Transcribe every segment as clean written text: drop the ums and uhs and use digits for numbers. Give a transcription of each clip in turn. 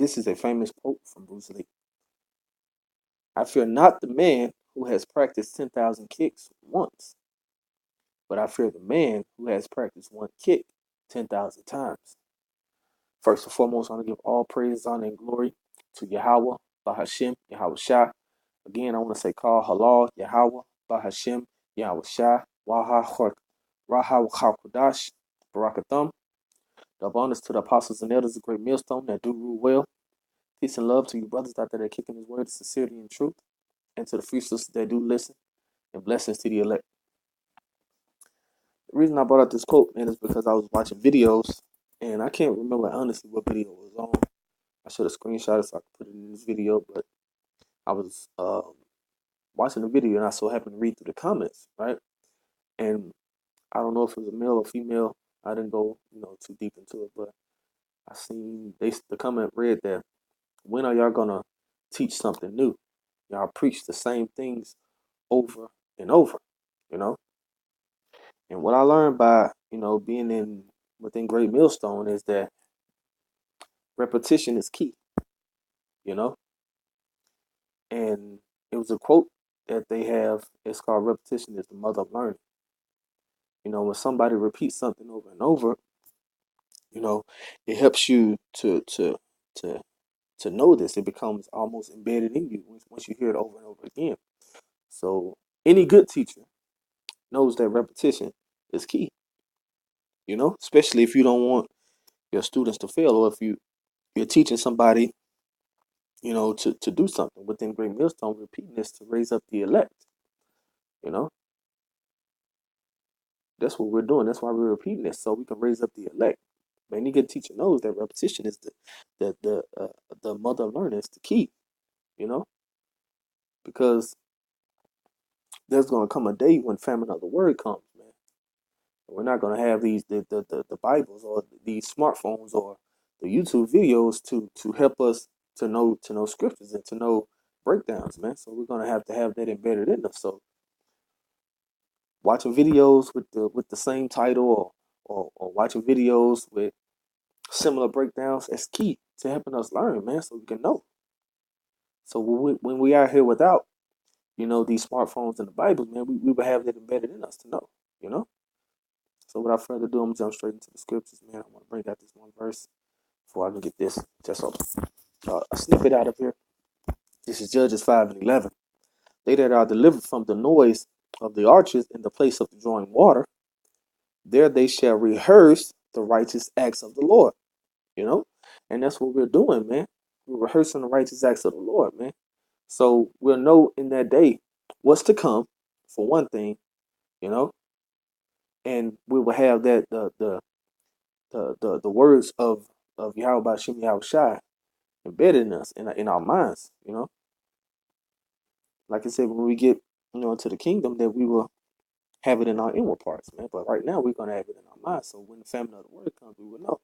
This is a famous quote from Bruce Lee. I fear not the man who has practiced 10,000 kicks once, but I fear the man who has practiced one kick 10,000 times. First and foremost, I want to give all praise, honor, and glory to Yahweh, Bahashim, Yahweh Shah. Again, I want to say call halal, Yahweh, Bahashim, Yahweh Shah, Waha Raha Hakodash, Barakathum. The abundance to the apostles and elders, a great millstone that do rule well. Peace and love to you brothers out there that kicking his word of sincerity and truth, and to the few sisters that do listen, and blessings to the elect. The reason I brought up this quote, man, is because I was watching videos, and I can't remember honestly what video it was on. I should have screenshot it so I could put it in this video, but I was watching the video and I so happened to read through the comments, right? And I don't know if it was a male or female. I didn't go, too deep into it, but I seen the comment read that when are y'all gonna teach something new? Y'all preach the same things over and over, you know? And what I learned by, being within Great Millstone is that repetition is key, you know? And it was a quote that they have, it's called repetition is the mother of learning. When somebody repeats something over and over, it helps you to to know this. It becomes almost embedded in you once you hear it over and over again. So any good teacher knows that repetition is key, especially if you don't want your students to fail, or if you're teaching somebody, to do something within Great Millstone, repeating this to raise up the elect, you know. That's what we're doing. That's why we're repeating this, so we can raise up the elect. But any good teacher knows that repetition is the mother of learning. It's the key, you know, because there's gonna come a day when famine of the word comes, man. We're not gonna have these the Bibles or these smartphones or the YouTube videos to help us to know scriptures and to know breakdowns, man. So we're gonna have to have that embedded in us. So watching videos with the same title, or watching videos with similar breakdowns, is key to helping us learn, man, so we can know. So when we are here without, these smartphones and the Bibles, man, we would have that embedded in us to know, you know. So without further ado, I'm gonna jump straight into the scriptures, man. I want to bring out this one verse before I can get this just a snippet out of here. This is Judges 5:11. They that are delivered from the noise of the archers in the place of the drawing water, there they shall rehearse the righteous acts of the Lord. You know, and that's what we're doing, man. We're rehearsing the righteous acts of the Lord, man. So we'll know in that day what's to come, for one thing, you know, and we will have that the words of Yahweh Bashim Yahweh Shai embedded in us, in our minds, Like I said, when we get, into the kingdom, that we will have it in our inward parts, man. But right now we're gonna have it in our minds. So when the famine of the word comes, we will know.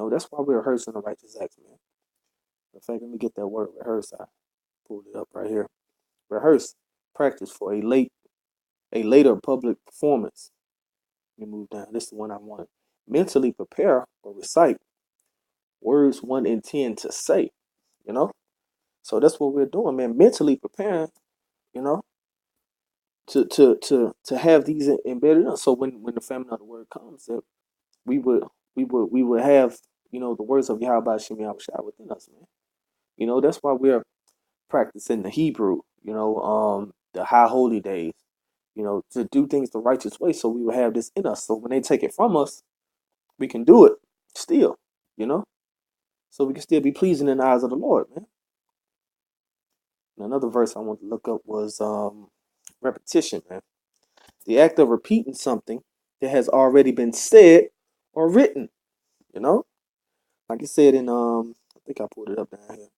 That's why we're rehearsing the righteous acts, man. In fact, let me get that word rehearse. I pulled it up right here. Rehearse, practice for a later public performance. Let me move down. This is the one I wanted. Mentally prepare or recite words one intend to say. You know, so that's what we're doing, man. Mentally preparing. You know, to have these embedded in us. So when the famine of the word comes, that we would have, the words of Yahweh Shem Yahweh Shai within us, man. That's why we're practicing the Hebrew, the high holy days, to do things the righteous way, so we will have this in us. So when they take it from us, we can do it still, so we can still be pleasing in the eyes of the Lord, man. And another verse I want to look up was repetition, man. The act of repeating something that has already been said or written, you know? Like it said in I think I pulled it up down here.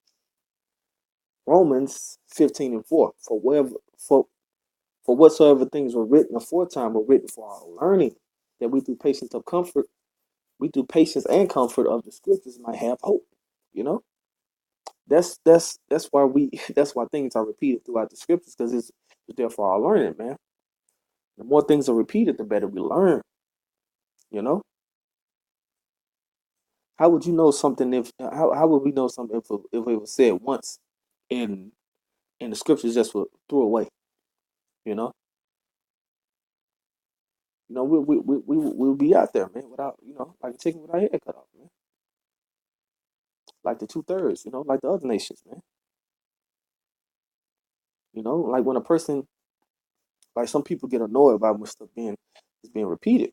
Romans 15:4. For whatsoever things were written aforetime were written for our learning, that we through patience and comfort of the scriptures might have hope. You know, that's why that's why things are repeated throughout the scriptures, because it's there for our learning, man. The more things are repeated, the better we learn. You know, How would you know something if how would we know something if it was said once in the scriptures just were threw away? You know, we'll be out there, man, without like a chicken with our head cut off, man, like the 2/3, like the other nations, man. Like when a person, like some people get annoyed by when stuff being is being repeated,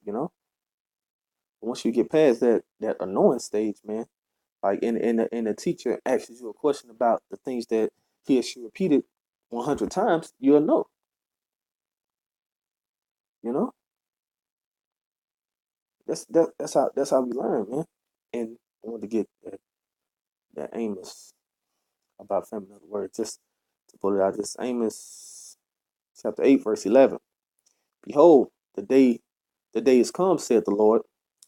Once you get past that annoying stage, man, like in the teacher asks you a question about the things that he or she repeated 100 times, you'll know, you know. That's how we learn, man. And I want to get that Amos about feminine word, just to put it out. This Amos chapter 8, verse 11. Behold, the day is come, said the Lord,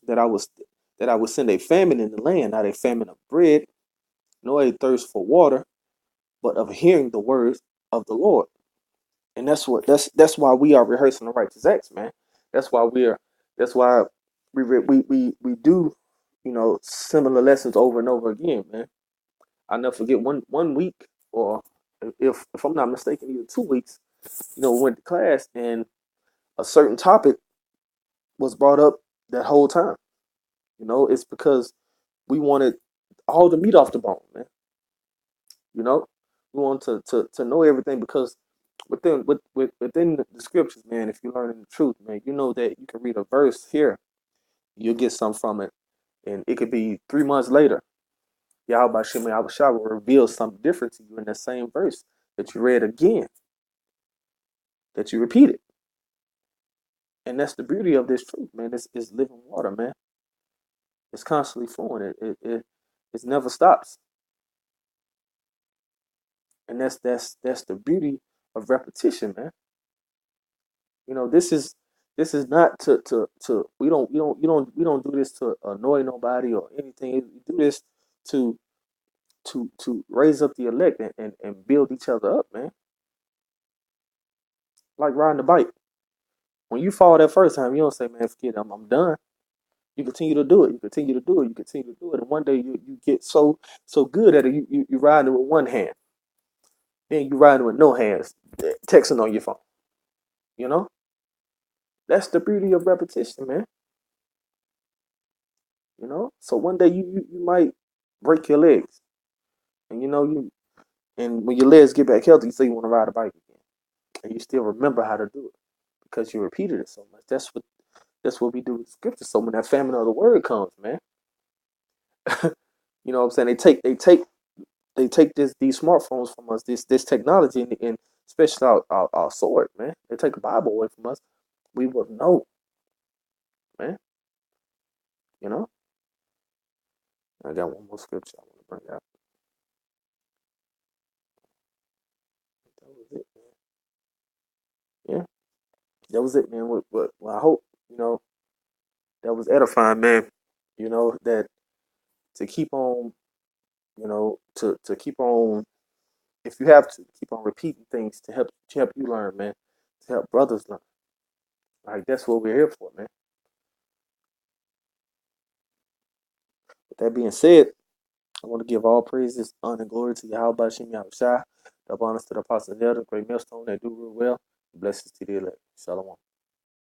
that I was that I would send a famine in the land, not a famine of bread, nor a thirst for water, but of hearing the words of the Lord. And that's why we are rehearsing the righteous acts, man. That's why that's why we do, similar lessons over and over again, man. I'll never forget one week, or if I'm not mistaken, either 2 weeks, we went to class and a certain topic was brought up that whole time. It's because we wanted all the meat off the bone, man. You know, we want to know everything because within the scriptures, man, if you're learning the truth, man, you know that you can read a verse here, you'll get something from it, and it could be 3 months later. Yahweh Shem Yahweh will reveal something different to you in that same verse that you read again, that you repeated. And that's the beauty of this truth, man. It's living water, man. It's constantly flowing. It never stops. And that's the beauty of repetition, man. This is not to we don't do this to annoy nobody or anything. We do this to to raise up the elect and build each other up, man. Like riding a bike. When you fall that first time, you don't say, "Man, forget it, I'm done." You continue to do it. You continue to do it. You continue to do it, and one day you get so good at it. You riding it with one hand, then you riding with no hands, texting on your phone. You know that's the beauty of repetition, man. So one day you might break your legs, and and when your legs get back healthy, you say you want to ride a bike again, and you still remember how to do it because you repeated it so much. That's what we do with scripture. So when that famine of the word comes, man, what I'm saying? They take these smartphones from us, this technology, and especially our sword, man. They take the Bible away from us. We will know, man. You know. I got one more scripture I want to bring out. That was it, man. Yeah, that was it, man. Well, I hope that was edifying, man. That to keep on, to keep on, if you have to keep on repeating things to help you learn, man, to help brothers learn. Like that's what we're here for, man. With that being said, I want to give all praises, honor, and glory to Yahweh Shem Yahushua, the honors to the Apostle Elder, great millstone that do real well. Blessings to the elect. Shalom.